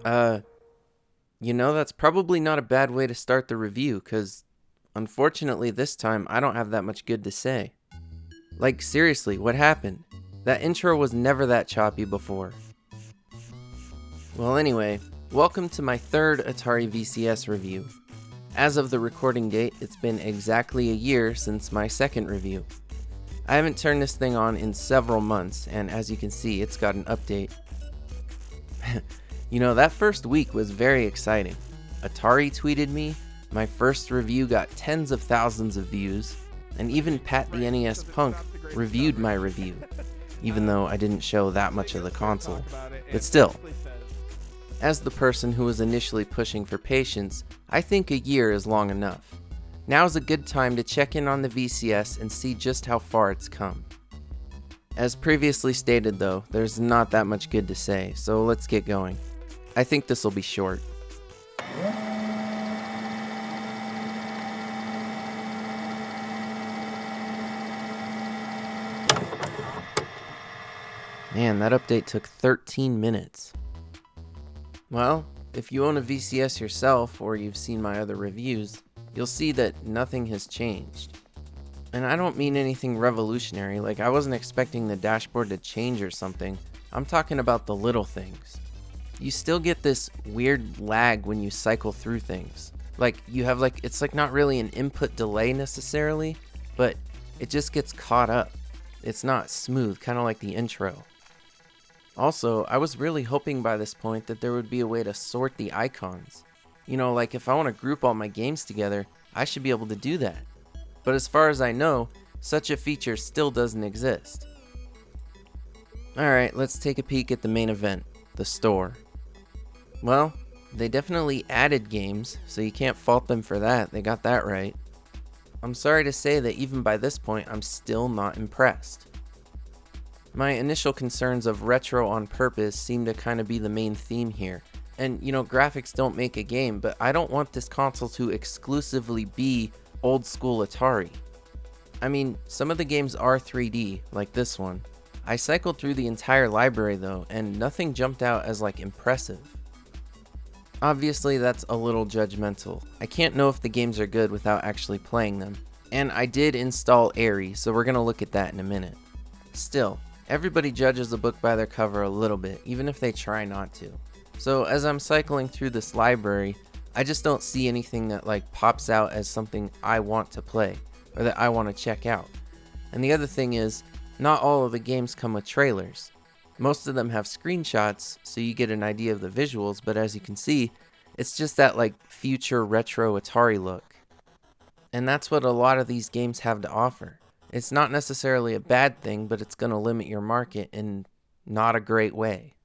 Uh, that's probably not a bad way to start the review, because unfortunately this time I don't have that much good to say. Like, seriously, what happened? That intro was never that choppy before. Well, anyway, welcome to my third Atari VCS review. As of the recording date, it's been exactly a year since my second review. I haven't turned this thing on in several months, and as you can see, it's got an update. That first week was very exciting. Atari tweeted me, my first review got tens of thousands of views, and even Pat the NES Punk reviewed my review, even though I didn't show that much of the console. But still, as the person who was initially pushing for patience, I think a year is long enough. Now's a good time to check in on the VCS and see just how far it's come. As previously stated though, there's not that much good to say, so let's get going. I think this will be short. Man, that update took 13 minutes. Well, if you own a VCS yourself or you've seen my other reviews, you'll see that nothing has changed. And I don't mean anything revolutionary, like I wasn't expecting the dashboard to change or something. I'm talking about the little things. You still get this weird lag when you cycle through things. It's not really an input delay necessarily, but it just gets caught up. It's not smooth, kind of like the intro. Also, I was really hoping by this point that there would be a way to sort the icons. Like if I want to group all my games together, I should be able to do that. But as far as I know, such a feature still doesn't exist. Alright, let's take a peek at the main event, the store. Well, they definitely added games, so you can't fault them for that, they got that right. I'm sorry to say that even by this point, I'm still not impressed. My initial concerns of retro on purpose seem to kind of be the main theme here. And graphics don't make a game, but I don't want this console to exclusively be old school Atari. I mean, some of the games are 3D, like this one. I cycled through the entire library though, and nothing jumped out as impressive. Obviously that's a little judgmental. I can't know if the games are good without actually playing them. And I did install Airy, so we're gonna look at that in a minute. Still, everybody judges a book by their cover a little bit, even if they try not to. So as I'm cycling through this library, I just don't see anything that pops out as something I want to play, or that I want to check out. And the other thing is, not all of the games come with trailers. Most of them have screenshots, so you get an idea of the visuals, but as you can see, it's just that future retro Atari look. And that's what a lot of these games have to offer. It's not necessarily a bad thing, but it's going to limit your market in not a great way.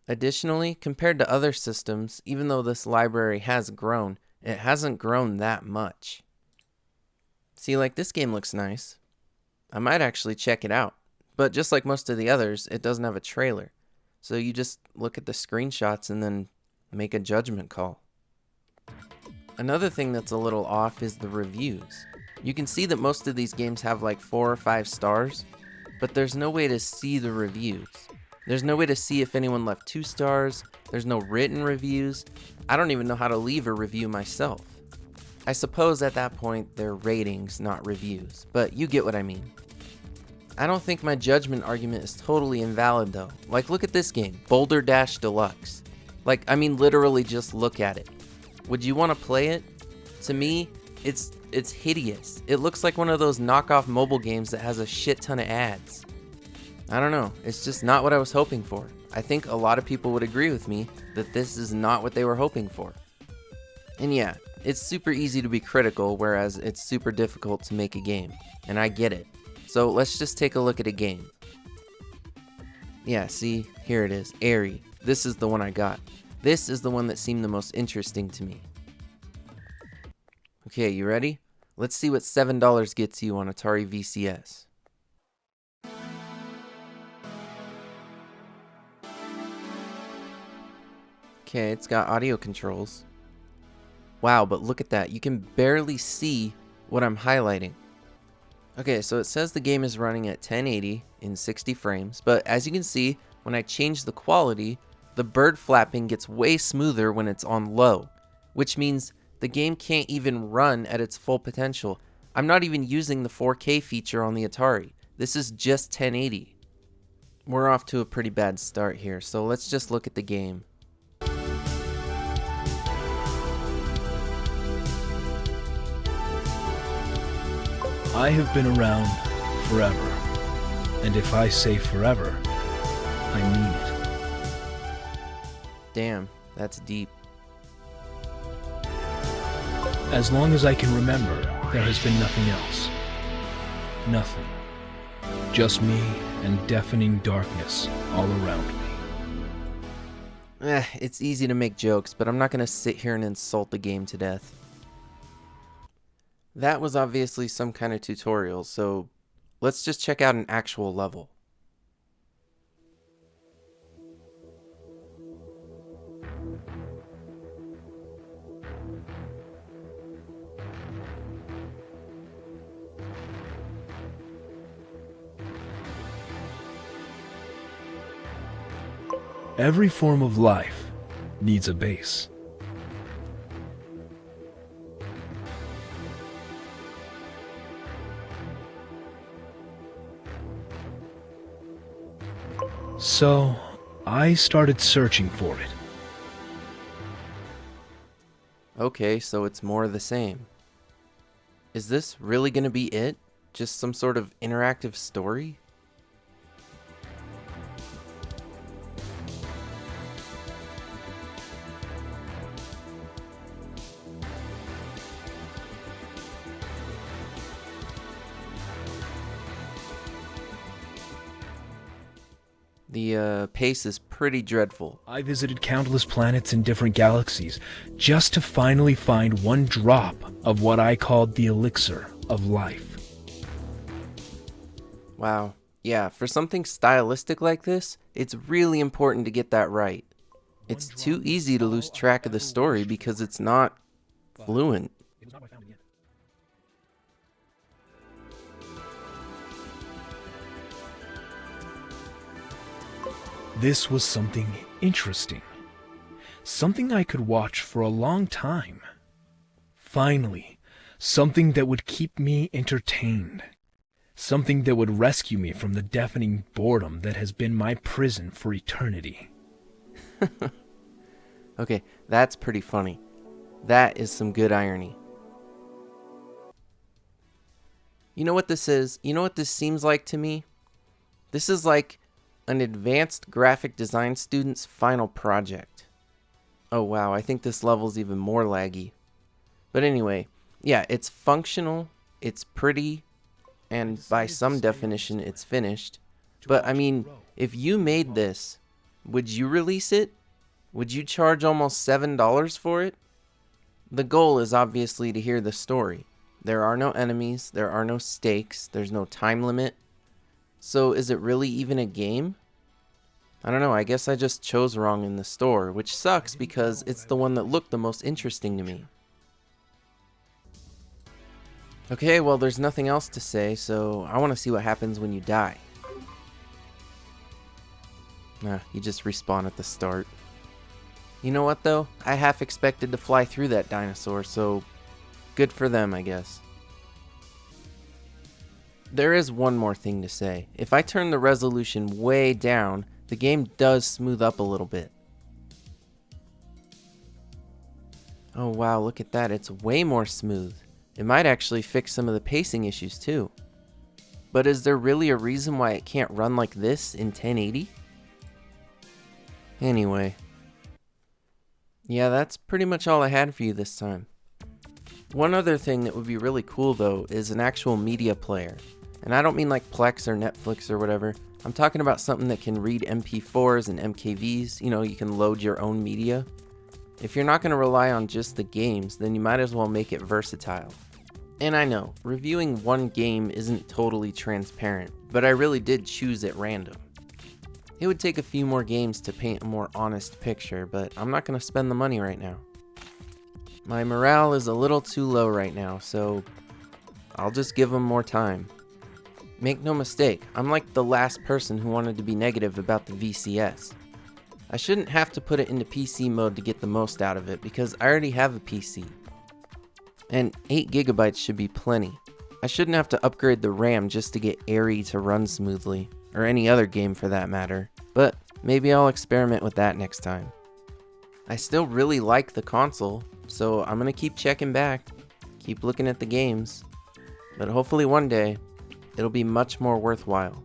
Additionally, compared to other systems, even though this library has grown, it hasn't grown that much. See, this game looks nice. I might actually check it out. But just like most of the others, it doesn't have a trailer. So you just look at the screenshots and then make a judgment call. Another thing that's a little off is the reviews. You can see that most of these games have 4 or 5 stars, but there's no way to see the reviews. There's no way to see if anyone left 2 stars, there's no written reviews. I don't even know how to leave a review myself. I suppose at that point they're ratings, not reviews, but you get what I mean. I don't think my judgment argument is totally invalid though. Look at this game, Boulder Dash Deluxe. Literally just look at it. Would you want to play it? To me, it's hideous. It looks like one of those knockoff mobile games that has a shit ton of ads. I don't know, it's just not what I was hoping for. I think a lot of people would agree with me that this is not what they were hoping for. And yeah, it's super easy to be critical, whereas it's super difficult to make a game. And I get it. So let's just take a look at a game. Yeah, see, here it is, Airy. This is the one I got. This is the one that seemed the most interesting to me. Okay, you ready? Let's see what $7 gets you on Atari VCS. Okay, it's got audio controls. Wow, but look at that. You can barely see what I'm highlighting. Okay, so it says the game is running at 1080 in 60 frames, but as you can see, when I change the quality, The bird flapping gets way smoother when it's on low, which means the game can't even run at its full potential. I'm not even using the 4K feature on the Atari. This is just 1080. We're off to a pretty bad start here, so let's just look at the game. I have been around forever, and if I say forever, I mean it. Damn, that's deep. As long as I can remember, there has been nothing else. Nothing. Just me and deafening darkness all around me. It's easy to make jokes, but I'm not gonna sit here and insult the game to death. That was obviously some kind of tutorial, so let's just check out an actual level. Every form of life needs a base. So, I started searching for it. Okay, so it's more of the same. Is this really gonna be it? Just some sort of interactive story? The pace is pretty dreadful. I visited countless planets in different galaxies just to finally find one drop of what I called the elixir of life. Wow. Yeah, for something stylistic like this, it's really important to get that right. It's too easy to lose track of the story because it's not fluent. This was something interesting. Something I could watch for a long time. Finally, something that would keep me entertained. Something that would rescue me from the deafening boredom that has been my prison for eternity. Okay, that's pretty funny. That is some good irony. You know what this is? You know what this seems like to me? This is like an advanced graphic design student's final project. Oh wow, I think this level's even more laggy. But anyway, yeah, it's functional, it's pretty, and by some definition it's finished. But I mean, if you made this, would you release it? Would you charge almost $7 for it? The goal is obviously to hear the story. There are no enemies, there are no stakes, there's no time limit. So is it really even a game? I don't know, I guess I just chose wrong in the store, which sucks because it's the one that looked the most interesting to me. Okay, well there's nothing else to say, so I want to see what happens when you die. Nah, you just respawn at the start. You know what though? I half expected to fly through that dinosaur, so good for them, I guess. There is one more thing to say. If I turn the resolution way down, the game does smooth up a little bit. Oh wow, look at that. It's way more smooth. It might actually fix some of the pacing issues too. But is there really a reason why it can't run like this in 1080? Anyway. Yeah, that's pretty much all I had for you this time. One other thing that would be really cool though is an actual media player. And I don't mean like Plex or Netflix or whatever. I'm talking about something that can read MP4s and MKVs. You know, you can load your own media. If you're not going to rely on just the games, then you might as well make it versatile. And I know, reviewing one game isn't totally transparent, but I really did choose at random. It would take a few more games to paint a more honest picture, but I'm not going to spend the money right now. My morale is a little too low right now, so I'll just give them more time. Make no mistake, I'm like the last person who wanted to be negative about the VCS. I shouldn't have to put it into PC mode to get the most out of it because I already have a PC. And 8 gigabytes should be plenty. I shouldn't have to upgrade the RAM just to get Airy to run smoothly, or any other game for that matter, but maybe I'll experiment with that next time. I still really like the console, so I'm gonna keep checking back, keep looking at the games, but hopefully one day, it'll be much more worthwhile.